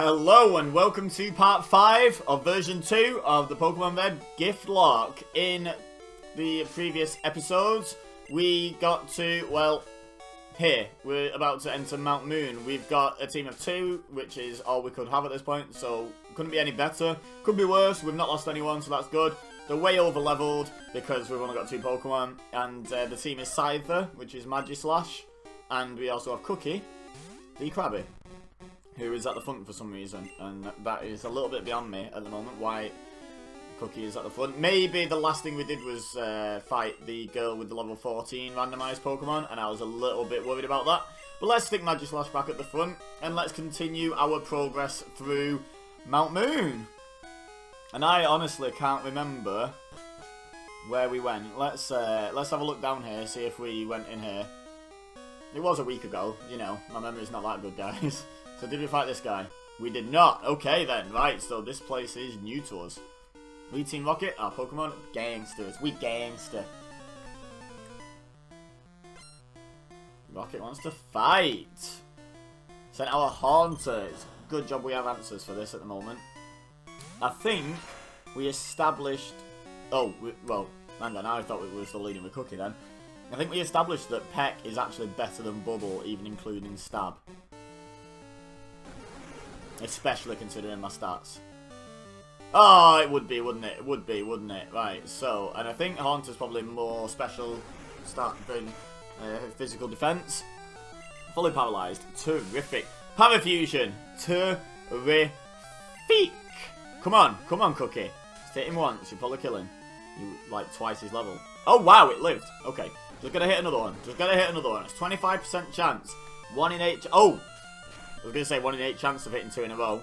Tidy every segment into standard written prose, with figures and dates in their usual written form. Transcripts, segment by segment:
Hello and welcome to part 5 of version 2 of the Pokémon Red Giftlocke. In the previous episodes, we got to, well, here. We're about to enter Mt.Moon. We've got a team of 2, which is all we could have at this point, so couldn't be any better. Could be worse, we've not lost anyone, so that's good. They're way over leveled because we've only got 2 Pokemon, and the team is Scyther, which is Magislash, and we also have Cookie, the Krabby, who is at the front for some reason, and that is a little bit beyond me at the moment, why Cookie is at the front. Maybe the last thing we did was fight the girl with the level 14 randomized Pokemon, and I was a little bit worried about that. But let's stick Magislash back at the front, and let's continue our progress through Mt.Moon. And I honestly can't remember where we went. Let's have a look down here, see if we went in here. It was a week ago, you know, my memory's not that good, guys. So did we fight this guy? We did not. Okay then, right, so this place is new to us. We Team Rocket, our Pokemon gangsters. We gangster. Rocket wants to fight. Sent our Haunters. Good job we have answers for this at the moment. I think we established... Oh, well, hang on, I thought we were still leading with Cookie then. I think we established that Peck is actually better than Bubble, even including Stab. Especially considering my stats. Oh, it would be, wouldn't it? It would be, wouldn't it? Right, so, and I think Haunter's probably more special stat than physical defense. Fully paralyzed. Terrific. Parafusion. Terrific. Come on, Cookie. Just hit him once, you'll probably kill him. You like twice his level. Oh wow, it lived. Okay, just gotta hit another one. Just gotta hit another one. It's 25% chance. 1 in 8. Oh! I was going to say 1 in 8 chance of hitting 2 in a row.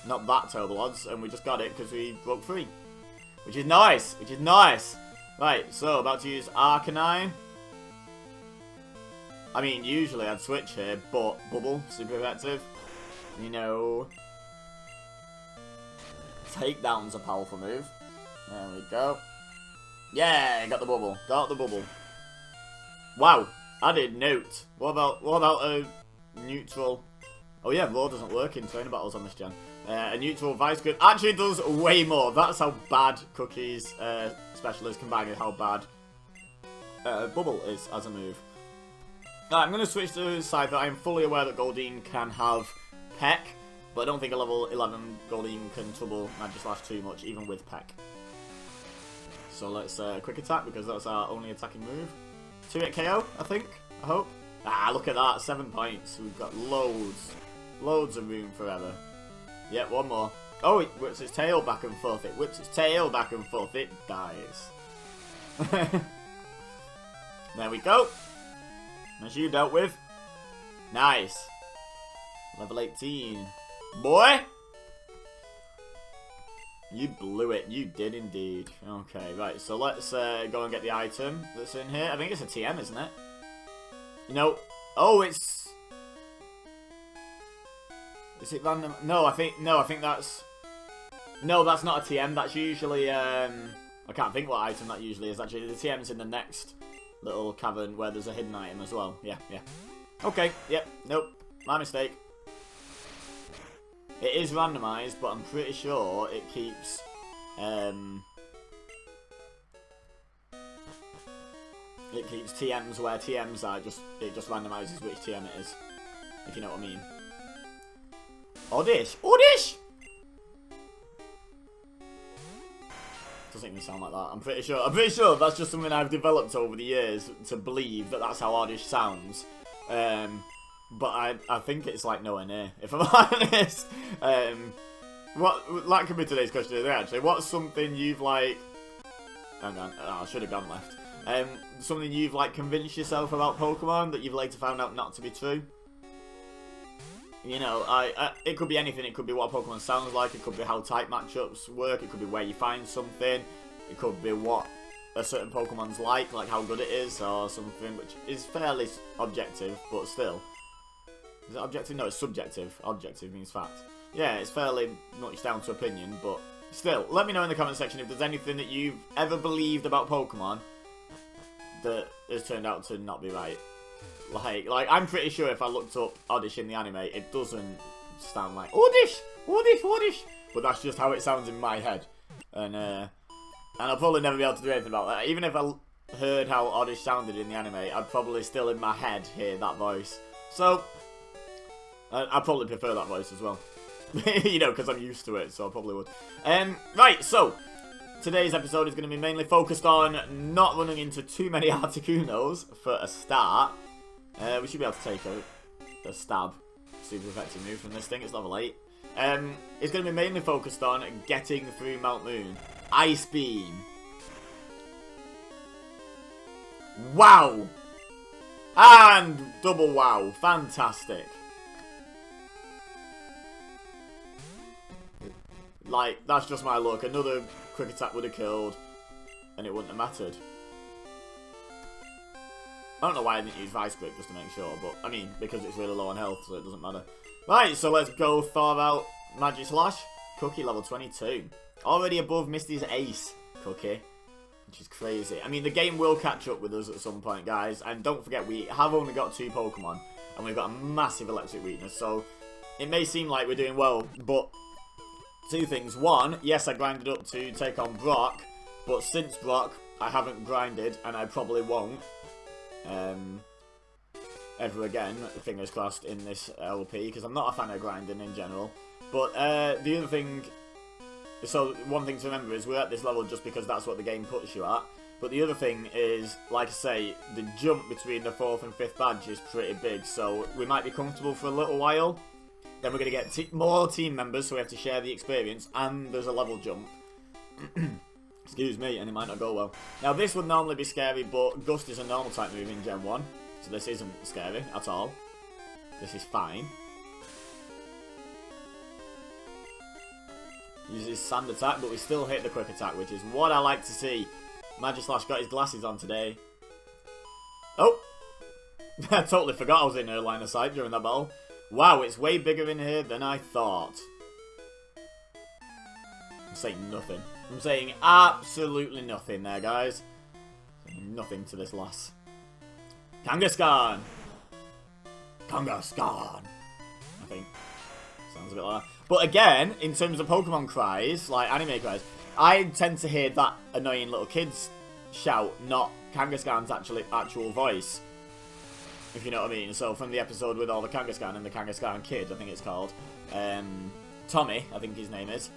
Not that terrible odds, and we just got it because we broke 3. Which is nice, which is nice. Right, so about to use Arcanine. I mean, usually I'd switch here, but Bubble, super effective. You know. Takedown's a powerful move. There we go. Yeah, got the Bubble. Got the Bubble. Wow, added note. What about a neutral... Oh yeah, Roar doesn't work in trainer battles on this gen. A neutral Vice Grip actually does way more. That's how bad Cookie's special is combined with how bad Bubble is as a move. Right, I'm going to switch to Scyther. I'm fully aware that Goldeen can have Peck, but I don't think a level 11 Goldeen can trouble Magislash too much, even with Peck. So let's quick attack, because that's our only attacking move. 2-hit KO, I think. I hope. Ah, look at that. 7 points. We've got loads of room forever. Yeah, one more. Oh, it whips its tail back and forth. It whips its tail back and forth. It dies. There we go. As you dealt with. Nice. Level 18. Boy! You blew it. You did indeed. Okay, right. So let's go and get the item that's in here. I think it's a TM, isn't it? No. Oh, it's... Is it random? No, I think that's... No, that's not a TM. That's usually, I can't think what item that usually is, actually. The TM's in the next little cavern where there's a hidden item as well. Yeah. Okay, yep, nope. My mistake. It is randomized, but I'm pretty sure it keeps, it keeps TMs where TMs are, it just randomizes which TM it is. If you know what I mean. Oddish! Oddish! Doesn't even sound like that. I'm pretty sure that's just something I've developed over the years to believe that that's how Oddish sounds. But I think it's like nowhere near, if I'm honest. That could be today's question actually. What's something you've like... Hang on, I should have gone left. Something you've like convinced yourself about Pokemon that you've later found out not to be true? You know, it could be anything. It could be what a Pokemon sounds like. It could be how type matchups work. It could be where you find something. It could be what a certain Pokemon's like how good it is, or something, which is fairly objective, but still. Is it objective? No, it's subjective. Objective means fact. Yeah, it's fairly much down to opinion, but still. Let me know in the comment section if there's anything that you've ever believed about Pokemon that has turned out to not be right. Like I'm pretty sure if I looked up Oddish in the anime, it doesn't sound like Oddish, Oddish, Oddish. But that's just how it sounds in my head. And I'll probably never be able to do anything about that. Even if I heard how Oddish sounded in the anime, I'd probably still in my head hear that voice. So, I'd probably prefer that voice as well. You know, because I'm used to it, so I probably would. Right, so, today's episode is going to be mainly focused on not running into too many Articunos for a start. We should be able to take a stab super effective move from this thing. It's level 8. It's going to be mainly focused on getting through Mt.Moon. Ice Beam. Wow! And double wow. Fantastic. Like, that's just my luck. Another quick attack would have killed, and it wouldn't have mattered. I don't know why I didn't use Vice Grip just to make sure, but, I mean, because it's really low on health, so it doesn't matter. Right, so let's go thaw out Magic Slash. Cookie level 22. Already above Misty's Ace, Cookie. Which is crazy. I mean, the game will catch up with us at some point, guys. And don't forget, we have only got 2 Pokemon. And we've got a massive electric weakness. So, it may seem like we're doing well, but 2 things. 1, yes, I grinded up to take on Brock. But since Brock, I haven't grinded, and I probably won't. Ever again, fingers crossed, in this LP. Because I'm not a fan of grinding in general. But the other thing... So, one thing to remember is we're at this level just because that's what the game puts you at. But the other thing is, like I say, the jump between the 4th and 5th badge is pretty big. So, we might be comfortable for a little while. Then we're going to get more team members, so we have to share the experience. And there's a level jump. Excuse me, and it might not go well. Now, this would normally be scary, but Gust is a normal type move in Gen 1. So this isn't scary at all. This is fine. Uses sand attack, but we still hit the quick attack, which is what I like to see. Magislash got his glasses on today. Oh! I totally forgot I was in her line of sight during that battle. Wow, it's way bigger in here than I thought. I'm saying nothing. I'm saying absolutely nothing there, guys. Nothing to this lass. Kangaskhan! Kangaskhan! I think. Sounds a bit like that. But again, in terms of Pokemon cries, like anime cries, I tend to hear that annoying little kids shout, not Kangaskhan's actual voice. If you know what I mean. So from the episode with all the Kangaskhan and the Kangaskhan kid, I think it's called, Tommy, I think his name is.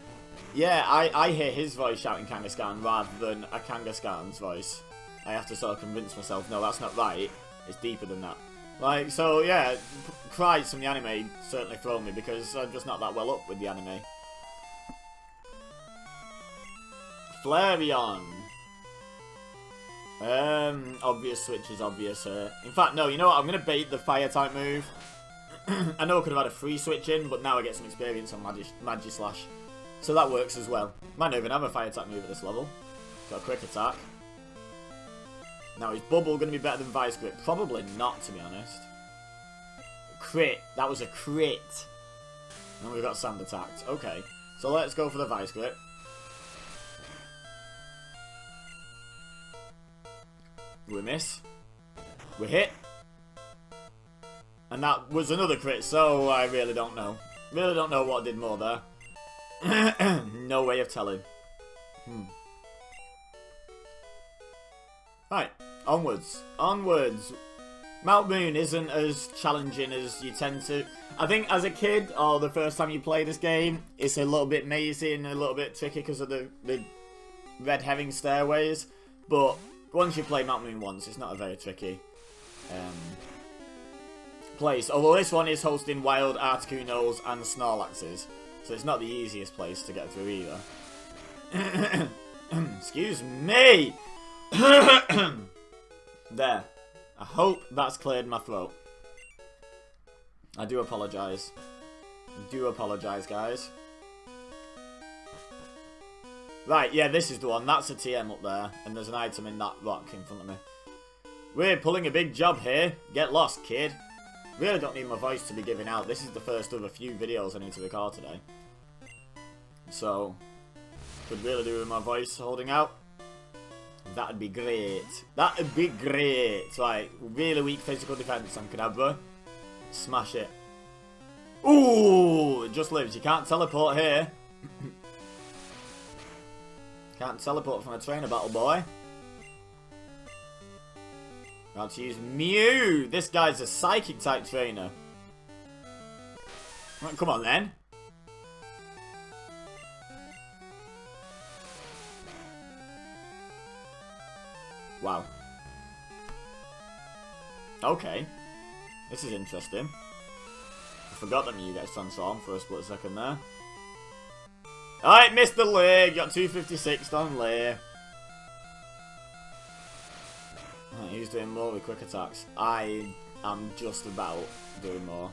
Yeah, I hear his voice shouting Kangaskhan rather than a Kangaskhan's voice. I have to sort of convince myself, no, that's not right. It's deeper than that. Like, so, yeah, cries from the anime certainly throw me because I'm just not that well up with the anime. Flareon. Obvious switch is obvious here. In fact, no, you know what? I'm going to bait the fire type move. I know I could have had a free switch in, but now I get some experience on Magislash. So that works as well. Might not even have a fire type move at this level. Got a quick attack. Now, is Bubble going to be better than Vice Grip? Probably not, to be honest. Crit. That was a crit. And we've got Sand attacked. Okay. So let's go for the Vice Grip. We miss. We hit. And that was another crit, so I really don't know. Really don't know what did more there. No way of telling. Right, onwards. Onwards. Mt.Moon isn't as challenging as you tend to. I think as a kid, or the first time you play this game, it's a little bit mazy and a little bit tricky because of the red herring stairways. But once you play Mt.Moon once, it's not a very tricky place. Although this one is hosting wild Articunos and Snorlaxes, so it's not the easiest place to get through either. Excuse me! There. I hope that's cleared my throat. I do apologise. I do apologise, guys. Right, yeah, this is the one. That's a TM up there. And there's an item in that rock in front of me. We're pulling a big job here. Get lost, kid. Really don't need my voice to be giving out. This is the first of a few videos I need to record today. So, could really do with my voice holding out. That'd be great. That'd be great. Right, really weak physical defense on Kadabra. Smash it. Ooh, it just lives. You can't teleport here. Can't teleport from a trainer battle, boy. Got to use Mew. This guy's a psychic type trainer. Right, come on then. Wow. Okay. This is interesting. I forgot that Mew gets transformed for a split second there. Alright, missed the Leer. Got 256 on Leer. Right, he's doing more with quick attacks. I am just about doing more.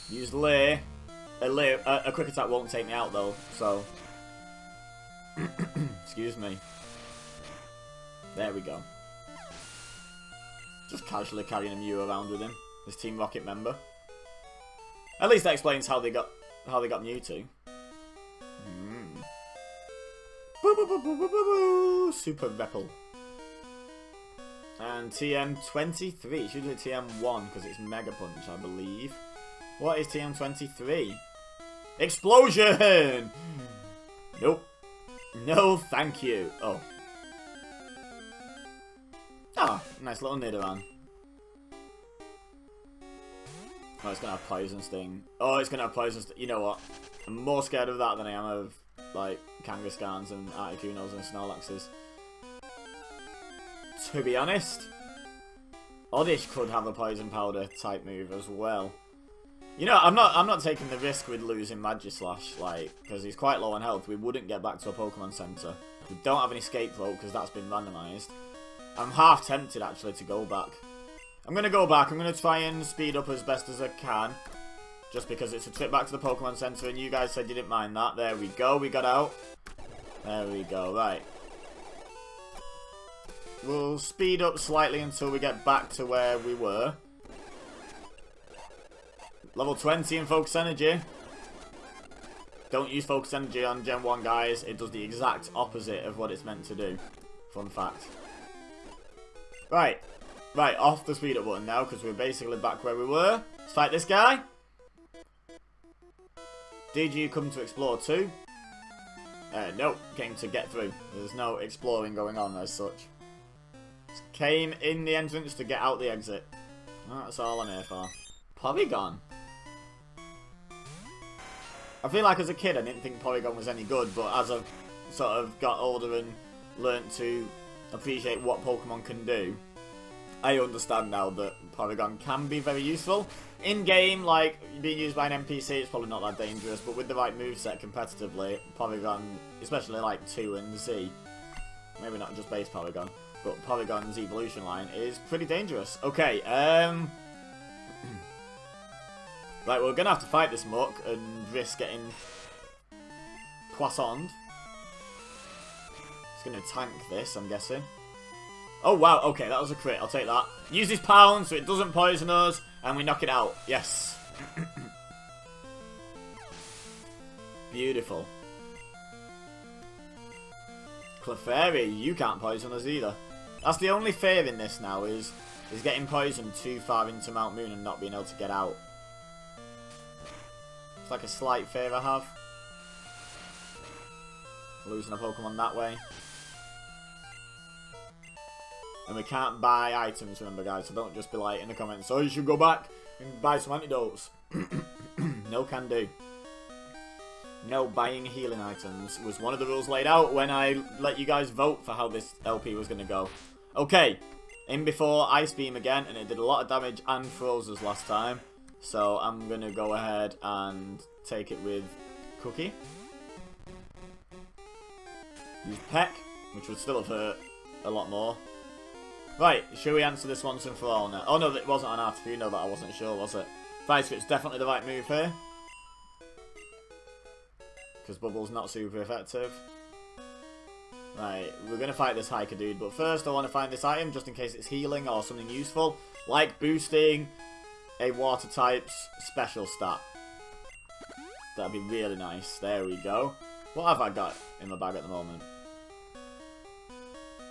Use Leer. A quick attack won't take me out though, so... Excuse me. There we go. Just casually carrying a Mew around with him. This Team Rocket member. At least that explains how they got Mewtwo. Super Repel. And TM23. Should do TM1 because it's Mega Punch, I believe. What is TM23? Explosion! Nope. No, thank you. Oh. Ah, nice little Nidoran. Oh, it's gonna have Poison Sting. Oh, it's gonna have Poison Sting. You know what? I'm more scared of that than I am of, like, Kangaskhan's and Articunos and Snorlaxes. To be honest, Oddish could have a Poison Powder type move as well. You know, I'm not taking the risk with losing Magislash, like, because he's quite low on health. We wouldn't get back to a Pokemon Center. We don't have any escape rope because that's been randomized. I'm half tempted actually to go back. I'm gonna go back. I'm gonna try and speed up as best as I can, just because it's a trip back to the Pokemon Center, and you guys said you didn't mind that. There we go. We got out. There we go. Right. We'll speed up slightly until we get back to where we were. Level 20 in Focus Energy. Don't use Focus Energy on Gen 1, guys. It does the exact opposite of what it's meant to do. Fun fact. Right. Right, off the speed up button now, because we're basically back where we were. Let's fight this guy. Did you come to explore too? Nope. Came to get through. There's no exploring going on as such. Just came in the entrance to get out the exit. That's all I'm here for. Porygon. I feel like as a kid I didn't think Porygon was any good, but as I've sort of got older and learnt to appreciate what Pokemon can do, I understand now that Porygon can be very useful. In-game, like, being used by an NPC, it's probably not that dangerous, but with the right moveset competitively, Porygon, especially like 2 and Z, maybe not just base Porygon, but Porygon's evolution line is pretty dangerous. Okay, right, we're gonna have to fight this muck and risk getting poissoned. It's gonna tank this, I'm guessing. Oh wow, okay, that was a crit, I'll take that. Use his pound so it doesn't poison us, and we knock it out. Yes. Beautiful. Clefairy, you can't poison us either. That's the only fear in this now, is getting poisoned too far into Mt.Moon and not being able to get out. It's like a slight fear I have. Losing a Pokemon that way. And we can't buy items, remember guys, so don't just be like in the comments, oh you should go back and buy some antidotes. No can do. No buying healing items was one of the rules laid out when I let you guys vote for how this LP was going to go. Okay, in before Ice Beam again, and it did a lot of damage and froze us last time. So I'm going to go ahead and take it with Cookie. Use Peck, which would still have hurt a lot more. Right, should we answer this once and for all now? Oh no, it wasn't on Artifact, you know that I wasn't sure, was it? Vice Grip's definitely the right move here. Because Bubble's not super effective. Right, we're going to fight this hiker dude, but first I want to find this item just in case it's healing or something useful. Like boosting a water type's special stat. That'd be really nice. There we go. What have I got in my bag at the moment?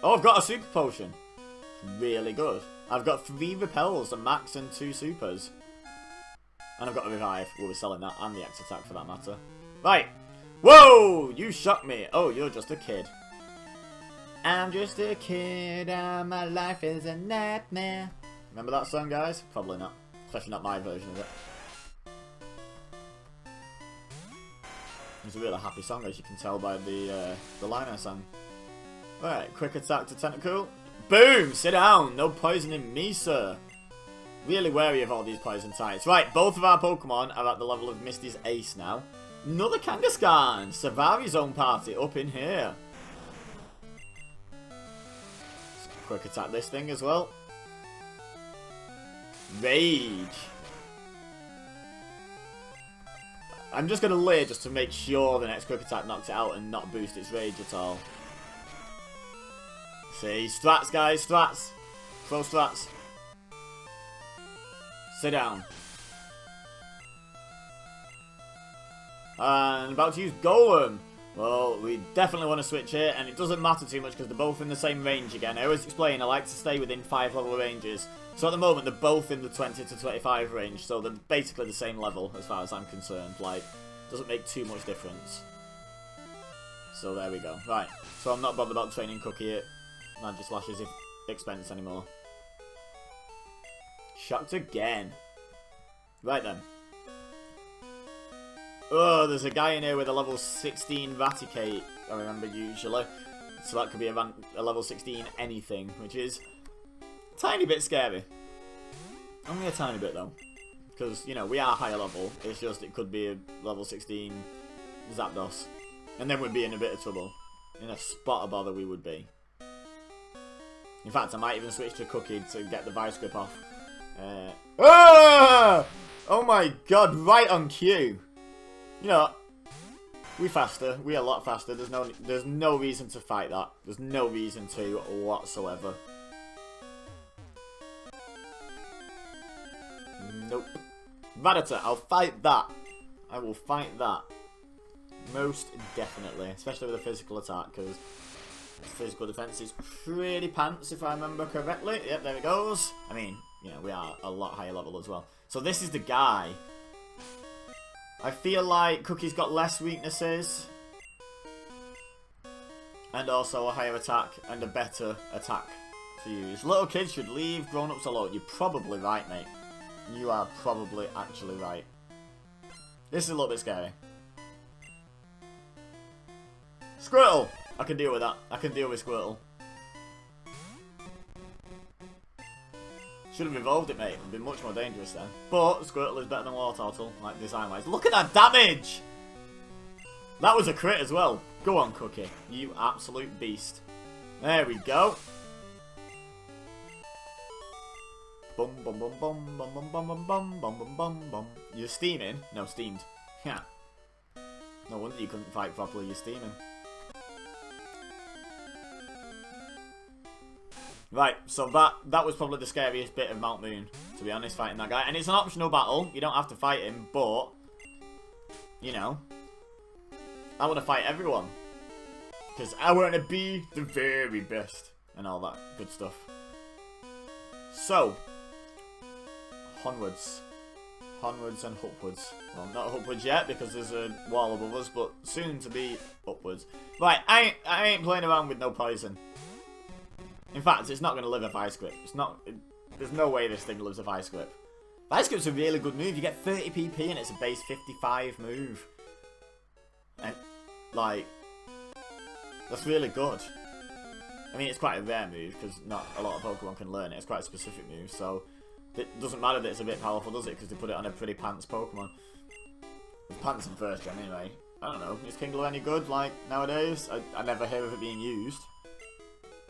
Oh, I've got a super potion. Really good. I've got 3 repels, a max and 2 supers. And I've got a revive. We'll be selling that and the X attack for that matter. Right. Whoa! You shocked me. Oh, you're just a kid. I'm just a kid and my life is a nightmare. Remember that song, guys? Probably not. Especially not my version of it. It's a really happy song, as you can tell by the line I sang. Right, quick attack to Tentacool. Boom! Sit down! No poisoning me, sir. Really wary of all these poison types. Right, both of our Pokemon are at the level of Misty's Ace now. Another Kangaskhan! Savari's own party up in here. Quick attack this thing as well. Rage. I'm just going to lay just to make sure the next quick attack knocks it out and not boost its rage at all. See, strats guys, strats. Throw strats. Sit down. And about to use Golem. Well, we definitely want to switch here, and it doesn't matter too much because they're both in the same range again. I always explain I like to stay within 5 level ranges. So at the moment, they're both in the 20 to 25 range, so they're basically the same level as far as I'm concerned. Like, doesn't make too much difference. So there we go. Right, so I'm not bothered about training Cookie at Magiclash's expense anymore. Shocked again. Right then. Oh, there's a guy in here with a level 16 Raticate, I remember usually. So that could be a level 16 anything, which is a tiny bit scary. Only a tiny bit though. Because, you know, we are higher level. It's just it could be a level 16 Zapdos. And then we'd be in a bit of trouble. In a spot of bother we would be. In fact, I might even switch to Cookie to get the Vice Grip off. Oh my god, right on cue. You know, we're faster. We're a lot faster. There's no reason to fight that. There's no reason to whatsoever. Nope. Rattata, I'll fight that. I will fight that. Most definitely. Especially with a physical attack, because physical defense is pretty pants, if I remember correctly. Yep, there it goes. I mean, you know, we are a lot higher level as well. So this is the guy. I feel like Cookie's got less weaknesses. And also a higher attack and a better attack to use. Little kids should leave grown-ups alone. You're probably right, mate. You are probably actually right. This is a little bit scary. Squirtle! I can deal with that. I can deal with Squirtle. Should have evolved it, mate. It would be much more dangerous then. But Squirtle is better than Wartortle, like design-wise. Look at that damage! That was a crit as well. Go on, Cookie. You absolute beast. There we go. Bum bum bum bum bum bum bum bum bum bum bum bum bum. You're steaming? No, steamed. Yeah. No wonder you couldn't fight properly. You're steaming. Right, so that was probably the scariest bit of Mt.Moon, to be honest, fighting that guy. And it's an optional battle. You don't have to fight him, but you know, I want to fight everyone because I want to be the very best and all that good stuff. So. Onwards and upwards. Well, not upwards yet because there's a wall above us, but soon to be upwards. Right, I ain't playing around with no poison. In fact, it's not going to live a Vice Grip. There's no way this thing lives a Vice Grip. Vice Grip's a really good move. You get 30 PP and it's a base 55 move. And, like, that's really good. I mean, it's quite a rare move because not a lot of Pokemon can learn it. It's quite a specific move, so it doesn't matter that it's a bit powerful, does it? Because they put it on a pretty pants Pokemon. It's pants in first gen anyway. I don't know. Is Kingler any good, like, nowadays? I never hear of it being used.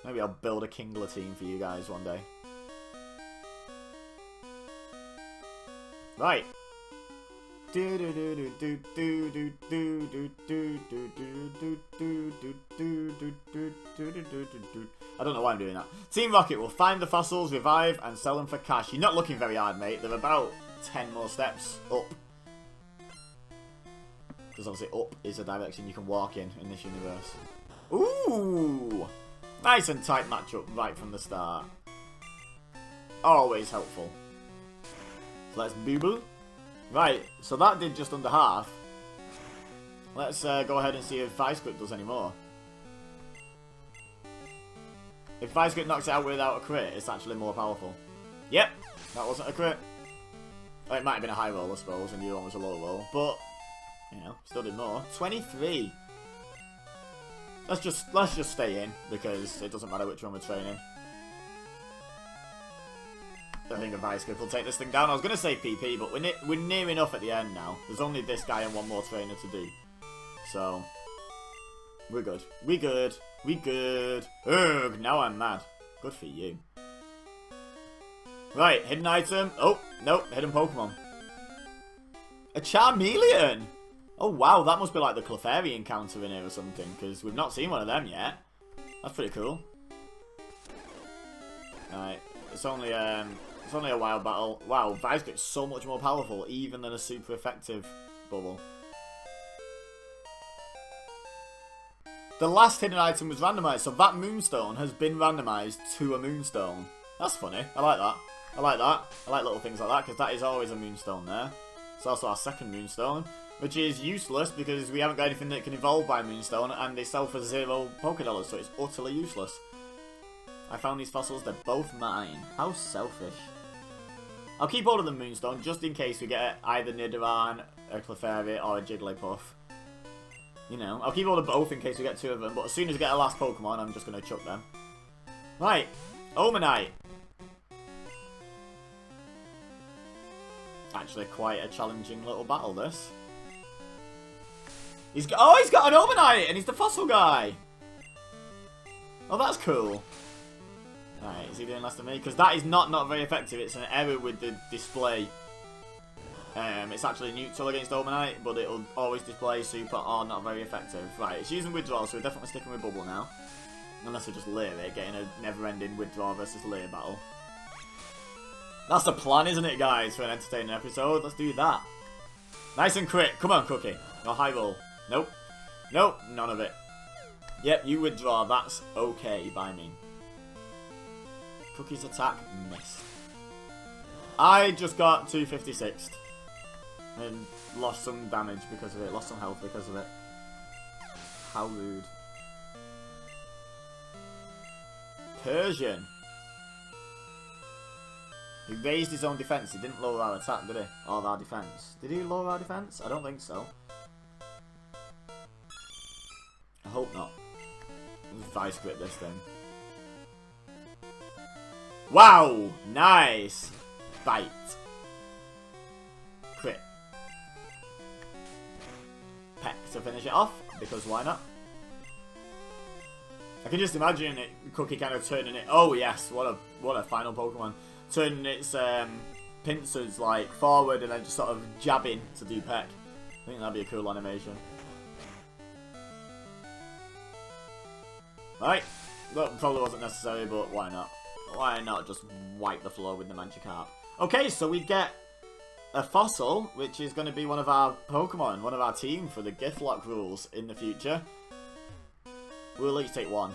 Maybe I'll build a Kingler team for you guys one day. Right. I don't know why I'm doing that. Team Rocket will find the fossils, revive, and sell them for cash. You're not looking very hard, mate. They're about 10 more steps up. Because obviously up is a direction you can walk in this universe. Ooh! Nice and tight matchup right from the start. Always helpful. So let's booble. Right, so that did just under half. Let's go ahead and see if Vice Grip does any more. If Vice Grip knocks it out without a crit, it's actually more powerful. Yep, that wasn't a crit. Oh, it might have been a high roll, I suppose, and the other one was a low roll. But, you know, still did more. 23. Let's just stay in, because it doesn't matter which one we're training. I think a Vice Grip will take this thing down. I was going to say PP, but we're near enough at the end now. There's only this guy and one more trainer to do. So, we're good. We good. We good. Ugh, now I'm mad. Good for you. Right, hidden item. Oh, nope, hidden Pokemon. A Charmeleon! Oh wow, that must be like the Clefairy encounter in here or something, because we've not seen one of them yet. That's pretty cool. Alright, it's only a wild battle. Wow, Vice Grip's so much more powerful, even than a super effective bubble. The last hidden item was randomized, so that Moonstone has been randomized to a Moonstone. That's funny. I like that. I like that. I like little things like that, because that is always a Moonstone there. It's also our second Moonstone, which is useless because we haven't got anything that can evolve by Moonstone, and they sell for 0 Pokédollars, so it's utterly useless. I found these fossils, they're both mine. How selfish. I'll keep all of them Moonstone, just in case we get either Nidoran, a Clefairy, or a Jigglypuff. You know, I'll keep all of both in case we get 2 of them, but as soon as we get our last Pokemon, I'm just going to chuck them. Right, Omanite. Actually quite a challenging little battle, this. He's got an Omanite, and he's the fossil guy. Oh, that's cool. Alright, is he doing less than me? Because that is not very effective. It's an error with the display. It's actually neutral against Omanite, but it'll always display super or not very effective. Right, it's using withdrawal, so we're definitely sticking with Bubble now. Unless we just Leer it, getting a never-ending withdrawal versus Leer battle. That's the plan, isn't it, guys, for an entertaining episode? Let's do that. Nice and crit. Come on, Cookie. No high roll. Nope. Nope, none of it. Yep, you withdraw. That's okay by me. Cookie's attack missed. I just got 256. And lost some damage because of it. Lost some health because of it. How rude. Persian. He raised his own defense. He didn't lower our attack, did he? Or our defense. Did he lower our defense? I don't think so. I hope not. Let's Vice Grip this thing. Wow! Nice! Bite. Crit. Peck to finish it off, because why not? I can just imagine it, Cookie kind of turning it. Oh yes, what a final Pokemon. Turning its pincers like forward and then just sort of jabbing to do peck. I think that'd be a cool animation. Right, that probably wasn't necessary, but why not? Why not just wipe the floor with the Magikarp? Okay, so we get a fossil, which is going to be one of our Pokemon, one of our team for the Giftlocke rules in the future. We'll at least take one.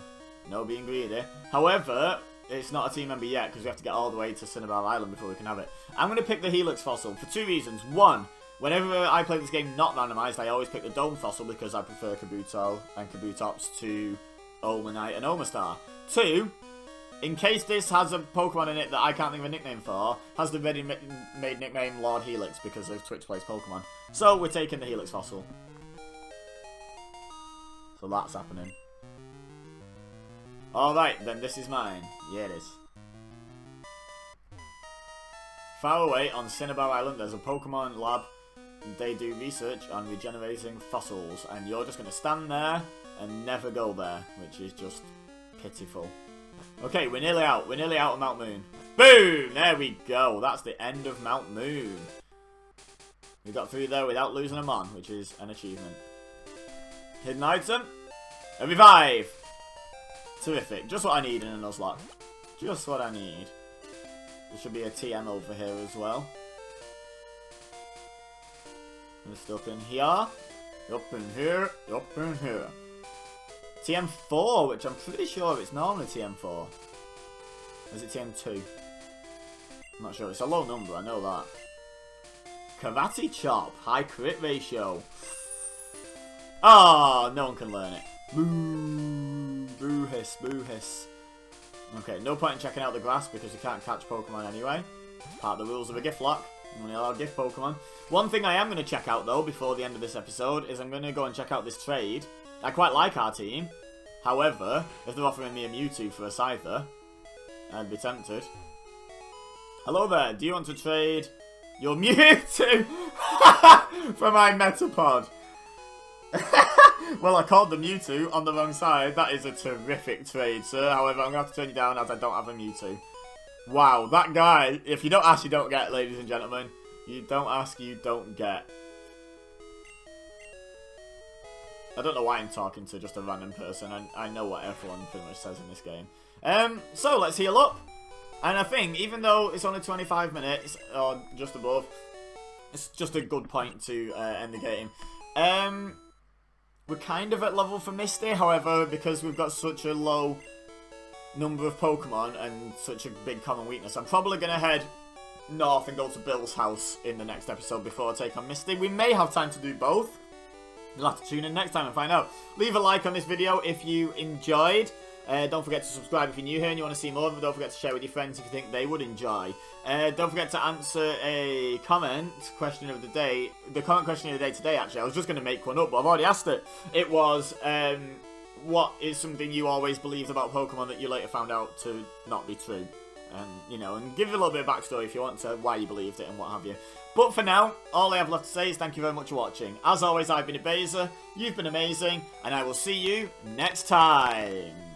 No being greedy. However, it's not a team member yet because we have to get all the way to Cinnabar Island before we can have it. I'm going to pick the Helix fossil for 2 reasons. One, whenever I play this game not randomized, I always pick the Dome fossil because I prefer Kabuto and Kabutops to Omanite and Omastar. 2, in case this has a Pokemon in it that I can't think of a nickname for, has the ready-made nickname Lord Helix because of Twitch Plays Pokemon. So we're taking the Helix fossil. So that's happening. Alright, then this is mine. Yeah, it is. Far away on Cinnabar Island, there's a Pokemon lab. They do research on regenerating fossils, and you're just going to stand there and never go there, which is just pitiful. Okay, we're nearly out. We're nearly out of Mt.Moon. Boom! There we go. That's the end of Mt.Moon. We got through there without losing a Mon, which is an achievement. Hidden item. A revive. Terrific. Just what I need in a Nuzlocke. Just what I need. There should be a TM over here as well. Just up in here. Up in here. Up in here. TM4, which I'm pretty sure it's normally TM4. Or is it TM2? I'm not sure. It's a low number, I know that. Karate Chop. High crit ratio. Oh, no one can learn it. Boo. Boo hiss. Boo hiss. Okay, no point in checking out the grass because you can't catch Pokemon anyway. It's part of the rules of a Giftlocke. You only allow gift Pokemon. One thing I am going to check out, though, before the end of this episode, is I'm going to go and check out this trade. I quite like our team. However, if they're offering me a Mewtwo for a Scyther, I'd be tempted. Hello there, do you want to trade your Mewtwo for my Metapod? Well, I called the Mewtwo on the wrong side. That is a terrific trade, sir. However, I'm going to have to turn you down as I don't have a Mewtwo. Wow, that guy, if you don't ask, you don't get, ladies and gentlemen. You don't ask, you don't get. I don't know why I'm talking to just a random person. I know what everyone pretty much says in this game. So, let's heal up. And I think, even though it's only 25 minutes, or just above, it's just a good point to end the game. We're kind of at level for Misty, however, because we've got such a low number of Pokemon and such a big common weakness, I'm probably going to head north and go to Bill's house in the next episode before I take on Misty. We may have time to do both. You'll have to tune in next time and find out. Leave a like on this video if you enjoyed. Don't forget to subscribe if you're new here and you want to see more of it. Don't forget to share with your friends if you think they would enjoy. Don't forget to answer a comment question of the day. The comment question of the day today, actually. I was just going to make one up, but I've already asked it. It was, what is something you always believed about Pokemon that you later found out to not be true? You know, and give it a little bit of backstory if you want to, why you believed it and what have you. But for now, all I have left to say is thank you very much for watching. As always, I've been Abazer, you've been amazing, and I will see you next time.